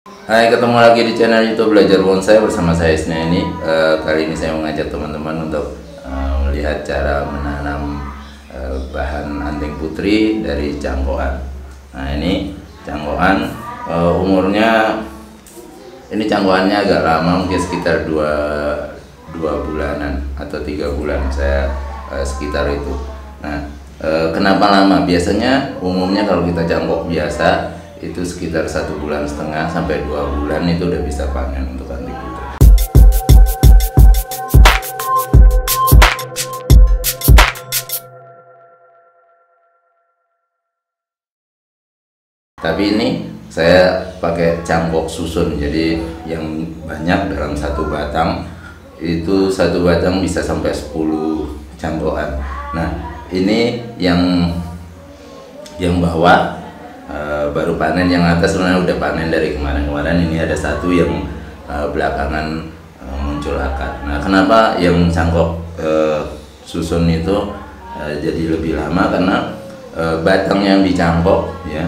Hai, ketemu lagi di channel YouTube Belajar Bonsai bersama saya Isneni. Kali ini saya mengajak teman-teman untuk melihat cara menanam bahan anting putri dari cangkokan. Nah, ini cangkokan, umurnya ini cangkokannya agak lama, mungkin sekitar 2 bulanan atau 3 bulan, saya sekitar itu. Nah, kenapa lama? Biasanya umumnya kalau kita cangkok biasa itu sekitar 1,5 bulan sampai 2 bulan itu udah bisa panen untuk anting putri. Tapi ini saya pakai cangkok susun, jadi yang banyak dalam satu batang itu, satu batang bisa sampai 10 cangkokan. Nah, ini yang bawah baru panen, yang atas sebenarnya udah panen dari kemarin-kemarin. Ini ada satu yang belakangan muncul akar. Nah, kenapa yang cangkok susun itu jadi lebih lama? Karena batang yang dicangkok, ya,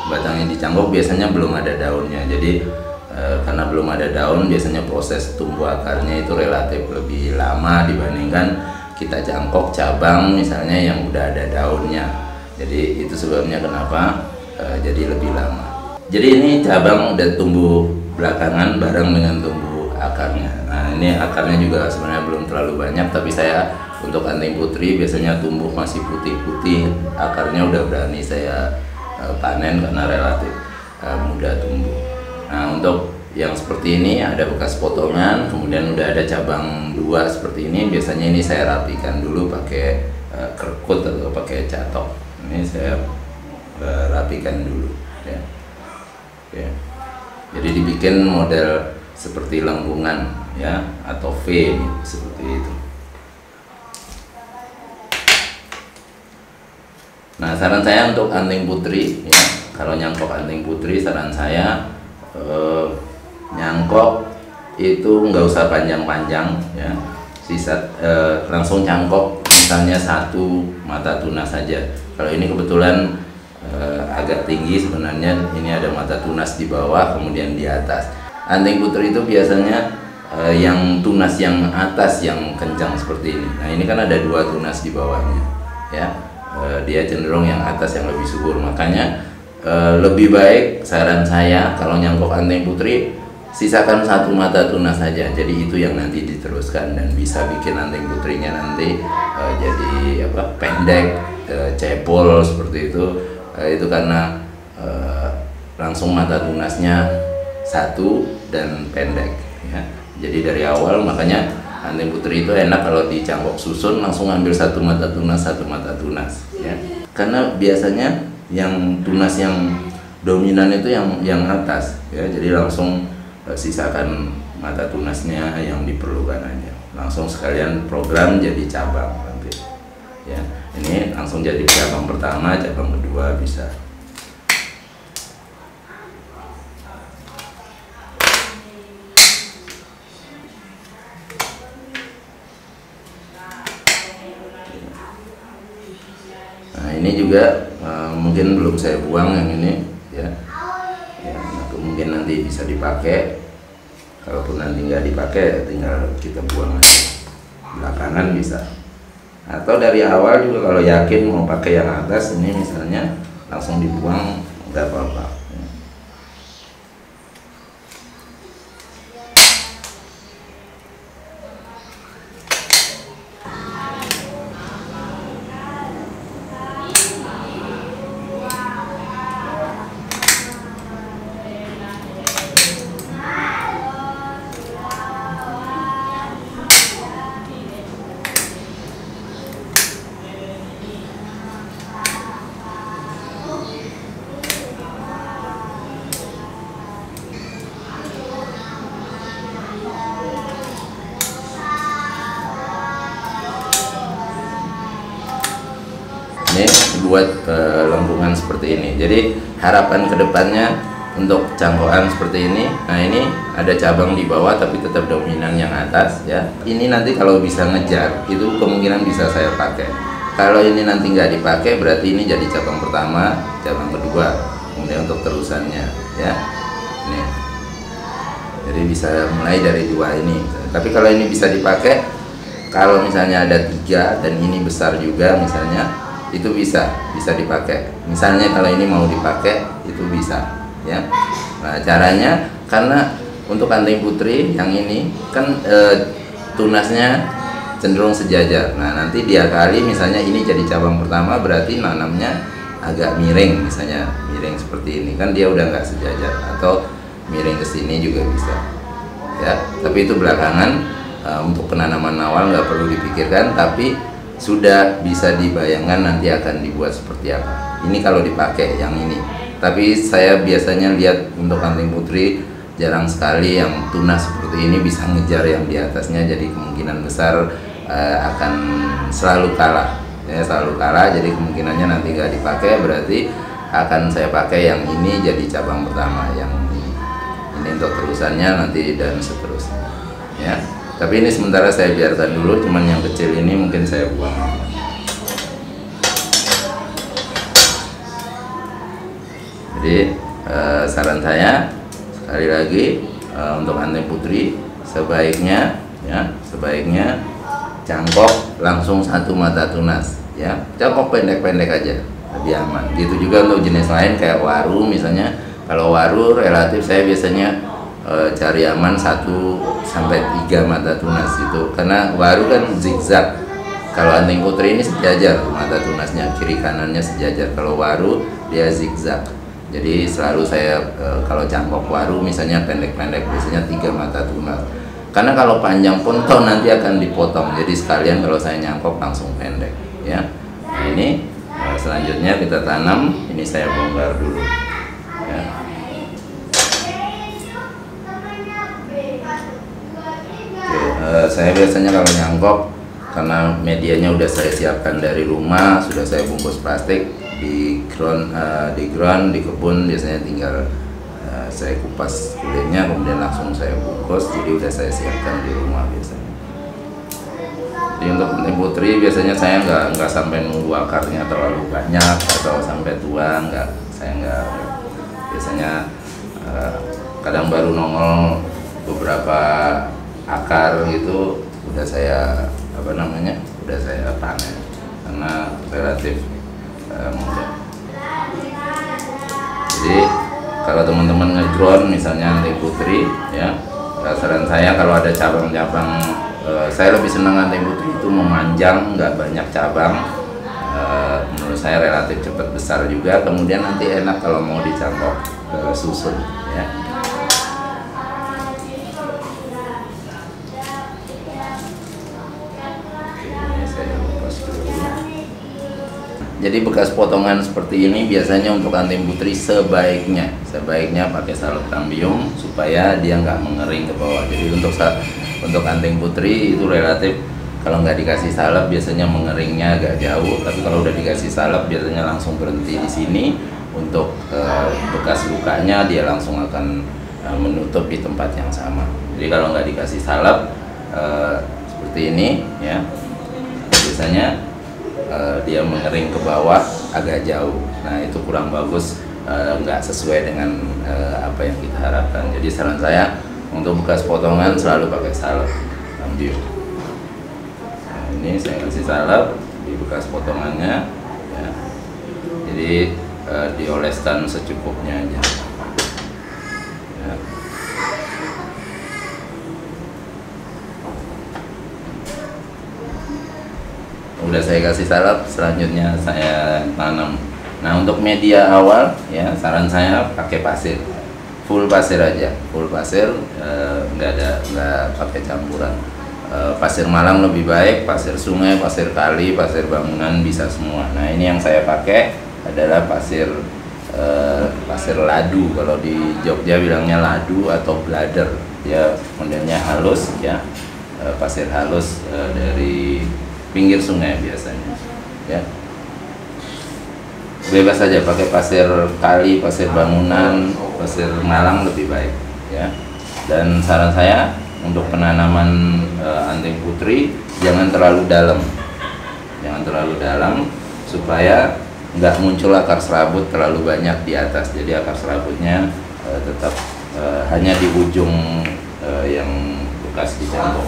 batang yang dicangkok biasanya belum ada daunnya. Jadi karena belum ada daun, biasanya proses tumbuh akarnya itu relatif lebih lama dibandingkan kita cangkok cabang misalnya yang udah ada daunnya. Jadi itu sebabnya kenapa jadi lebih lama. Jadi ini cabang udah tumbuh belakangan bareng dengan tumbuh akarnya. Nah, ini akarnya juga sebenarnya belum terlalu banyak, tapi saya untuk anting putri biasanya tumbuh masih putih-putih, akarnya udah berani saya panen karena relatif mudah tumbuh. Nah, untuk yang seperti ini ada bekas potongan, kemudian udah ada cabang 2 seperti ini. Biasanya ini saya rapikan dulu pakai kerkut atau pakai catok. Ini saya rapikan dulu, ya. Ya. Jadi dibikin model seperti lengkungan, ya, atau V seperti itu. Nah, saran saya untuk anting putri, ya, kalau nyangkok anting putri, saran saya nyangkok itu nggak usah panjang-panjang, ya. Langsung cangkok misalnya 1 mata tunas saja. Kalau ini kebetulan agak tinggi sebenarnya, ini ada mata tunas di bawah kemudian di atas. Anting putri itu biasanya yang tunas yang atas yang kencang seperti ini. Nah, ini kan ada 2 tunas di bawahnya, ya. Dia cenderung yang atas yang lebih subur, makanya lebih baik saran saya kalau nyangkok anting putri sisakan 1 mata tunas saja. Jadi itu yang nanti diteruskan dan bisa bikin anting putrinya nanti jadi pendek, cepol seperti itu. Itu karena langsung mata tunasnya 1 dan pendek, ya. Jadi dari awal, makanya anting putri itu enak kalau dicangkok susun langsung ambil 1 mata tunas, ya. Karena biasanya yang tunas yang dominan itu yang atas, ya. Jadi langsung sisakan mata tunasnya yang diperlukan aja, langsung sekalian program jadi cabang nanti, ya. Ini langsung jadi cabang pertama, cabang kedua bisa. Nah, ini juga mungkin belum saya buang yang ini, ya. Ya, mungkin nanti bisa dipakai. Kalaupun nanti nggak dipakai, tinggal kita buang aja. Belakangan bisa. Atau dari awal juga kalau yakin mau pakai yang atas ini misalnya, langsung dibuang, nggak apa-apa. Ini buat lengkungan seperti ini. Jadi harapan kedepannya untuk cangkokan seperti ini. Nah, ini ada cabang di bawah tapi tetap dominan yang atas, ya. Ini nanti kalau bisa ngejar itu kemungkinan bisa saya pakai. Kalau ini nanti nggak dipakai berarti ini jadi cabang pertama, cabang kedua, kemudian untuk terusannya, ya. Ini Jadi bisa mulai dari 2 ini. Tapi kalau ini bisa dipakai, kalau misalnya ada 3 dan ini besar juga misalnya, itu bisa dipakai. Misalnya kalau ini mau dipakai, itu bisa ya. Nah caranya, karena untuk anting putri yang ini kan tunasnya cenderung sejajar. Nah nanti dia kali misalnya ini jadi cabang pertama, berarti nanamnya agak miring, misalnya miring seperti ini kan dia udah nggak sejajar, atau miring ke sini juga bisa ya. Tapi itu belakangan, untuk penanaman awal nggak perlu dipikirkan, tapi sudah bisa dibayangkan nanti akan dibuat seperti apa. Ini kalau dipakai yang ini. Tapi saya biasanya lihat untuk anting putri jarang sekali yang tunas seperti ini bisa ngejar yang di atasnya, jadi kemungkinan besar akan selalu kalah ya, selalu kalah. Jadi kemungkinannya nanti nggak dipakai, berarti akan saya pakai yang ini jadi cabang pertama, yang ini untuk terusannya nanti dan seterusnya ya. Tapi ini sementara saya biarkan dulu, cuman yang kecil ini mungkin saya buang. Jadi saran saya sekali lagi, untuk anting putri sebaiknya cangkok langsung 1 mata tunas ya, cangkok pendek-pendek aja lebih aman. Gitu juga untuk jenis lain kayak waru misalnya. Kalau waru relatif saya biasanya cari aman 1 sampai 3 mata tunas itu, karena waru kan zigzag. Kalau anting putri ini sejajar mata tunasnya, kiri kanannya sejajar. Kalau waru dia zigzag. Jadi selalu saya kalau cangkok waru misalnya pendek-pendek, biasanya 3 mata tunas. Karena kalau panjang pun toh nanti akan dipotong. Jadi sekalian kalau saya nyangkok langsung pendek ya. Nah ini selanjutnya kita tanam. Ini saya bongkar dulu ya. Oke, saya biasanya kalau nyangkok, karena medianya udah saya siapkan dari rumah, sudah saya bungkus plastik di ground, di kebun biasanya tinggal saya kupas kulitnya, kemudian langsung saya bungkus. Jadi udah saya siapkan di rumah biasanya. Jadi untuk anting putri biasanya saya nggak sampai nunggu akarnya terlalu banyak atau sampai tua, saya nggak. Biasanya kadang baru nongol beberapa akar gitu, udah saya udah saya panen karena relatif mudah. Jadi kalau teman-teman nge-drone misalnya anting putri ya, saran saya kalau ada cabang-cabang, saya lebih senang anting putri itu memanjang, nggak banyak cabang. Menurut saya relatif cepat besar juga, kemudian nanti enak kalau mau dicangkok susun ya. Jadi bekas potongan seperti ini biasanya untuk anting putri sebaiknya pakai salep kambium supaya dia nggak mengering ke bawah. Jadi untuk anting putri itu relatif kalau nggak dikasih salep biasanya mengeringnya agak jauh, tapi kalau udah dikasih salep biasanya langsung berhenti di sini. Untuk bekas lukanya dia langsung akan menutup di tempat yang sama. Jadi kalau nggak dikasih salep seperti ini ya, biasanya dia mengering ke bawah agak jauh. Nah itu kurang bagus, nggak sesuai dengan apa yang kita harapkan. Jadi saran saya untuk bekas potongan selalu pakai salep kambium. Nah, ini saya kasih salep di bekas potongannya ya. Jadi dioleskan secukupnya aja ya. Udah saya kasih salep, selanjutnya saya tanam. Nah untuk media awal ya, saran saya pakai pasir, full pasir aja, nggak pakai campuran. Pasir Malang lebih baik, pasir sungai, pasir kali, pasir bangunan bisa semua. Nah ini yang saya pakai adalah pasir ladu, kalau di Jogja bilangnya ladu atau blader ya, modelnya halus ya, pasir halus dari pinggir sungai biasanya ya. Bebas saja pakai pasir kali, pasir bangunan, pasir Malang lebih baik ya. Dan saran saya untuk penanaman anting putri jangan terlalu dalam, supaya nggak muncul akar serabut terlalu banyak di atas. Jadi akar serabutnya tetap hanya di ujung yang bekas dicambok.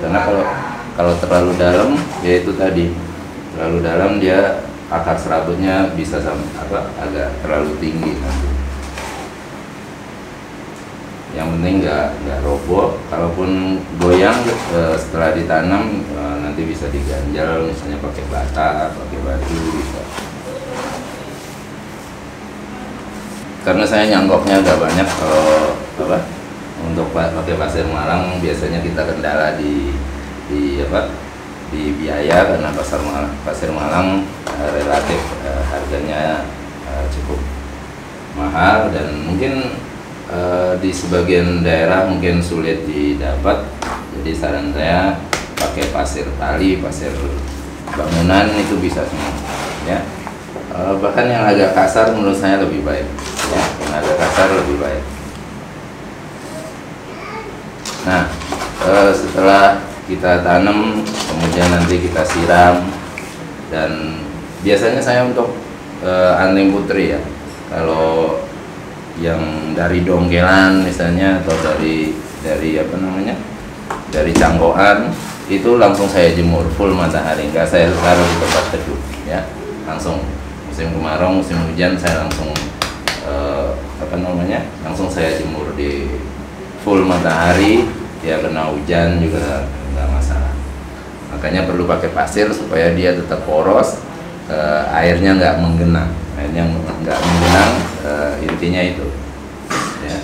Karena kalau terlalu dalam, ya itu tadi, terlalu dalam dia akar serabutnya bisa agak terlalu tinggi nanti. Yang penting nggak roboh. Kalaupun goyang setelah ditanam, nanti bisa diganjal, misalnya pakai bata, pakai batu bisa. Karena saya nyanggoknya agak banyak, kalau untuk pakai pasir malang biasanya kita kendala di biaya, karena pasir malang relatif harganya cukup mahal, dan mungkin di sebagian daerah mungkin sulit didapat. Jadi saran saya pakai pasir tali, pasir bangunan itu bisa semua ya. Bahkan yang agak kasar menurut saya lebih baik ya, yang agak kasar lebih baik. Nah, setelah kita tanam, kemudian nanti kita siram, dan biasanya saya untuk anting putri ya, kalau yang dari dongkelan misalnya, atau dari dari cangkokan, itu langsung saya jemur full matahari, nggak saya taruh di tempat teduh ya, langsung musim kemarau, musim hujan saya langsung langsung saya jemur di full matahari, ya kena hujan juga nggak masalah. Makanya perlu pakai pasir supaya dia tetap poros, airnya nggak menggenang, intinya itu ya,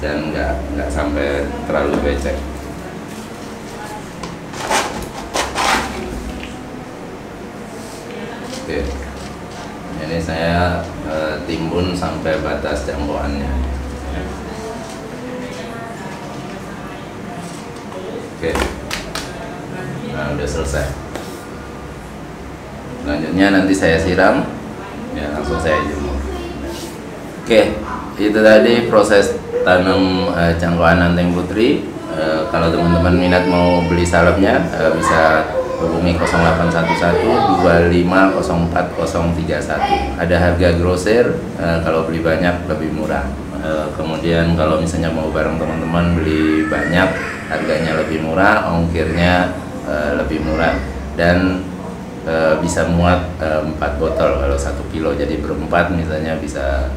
dan nggak sampai terlalu becek. Oke, ini saya timbun sampai batas jangkauannya. Oke, nah udah selesai. Selanjutnya nanti saya siram, ya langsung saya jemur. Oke, itu tadi proses tanam cangkokan anting putri. Kalau teman-teman minat mau beli salapnya, bisa hubungi 0811 2504 031. Ada harga grosir, kalau beli banyak lebih murah. Kemudian kalau misalnya mau bareng teman-teman beli banyak, harganya lebih murah, ongkirnya lebih murah, dan bisa muat 4 botol kalau 1 kilo, jadi berempat misalnya bisa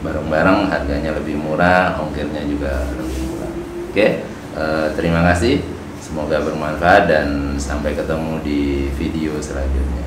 bareng-bareng, harganya lebih murah, ongkirnya juga lebih murah. Oke, terima kasih, semoga bermanfaat dan sampai ketemu di video selanjutnya.